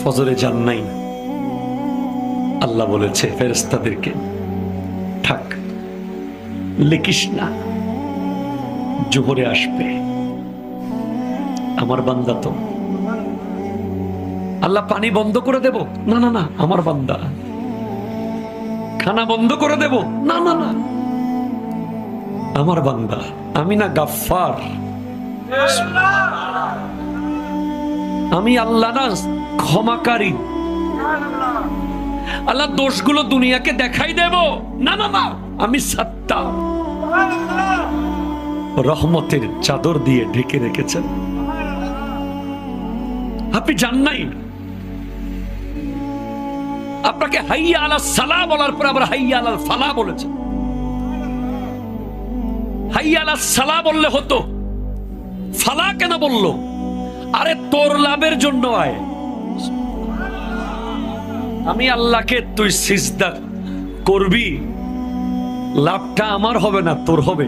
ফজরে যান নাই, আল্লাহ বলেছে ফেরেশতাদেরকে থাক, লিখিস না, জোহরে আসবে। আমার বান্দা তো। আল্লাহ পানি বন্ধ করে দেব? না না না, আমার বান্দা। খানা বন্ধ করে দেব? না না না, আমার বান্দা। আমি না গাফফার, আমি আল্লাহ না ক্ষমাকারী। আল্লাহ দোষগুলো দুনিয়াকে দেখাই দেব? না না না, আমি সাত্তার। রহমতের চাদর দিয়ে ঢেকে রেখেছেন। আপনি জান নাই? আপনাকে হাইয়া আলাস সালাহ বলার পর আবার হাইয়া আলাল ফালাহ বলেছেন। হাইয়া আলাস সালাহ বললে হতো, ফালাহ কেন বললো? আরে তোর লাভের জন্য আয়। আমি আল্লাহকে তুই সিজদা করবি, লাভটা আমার হবে না, তোর হবে।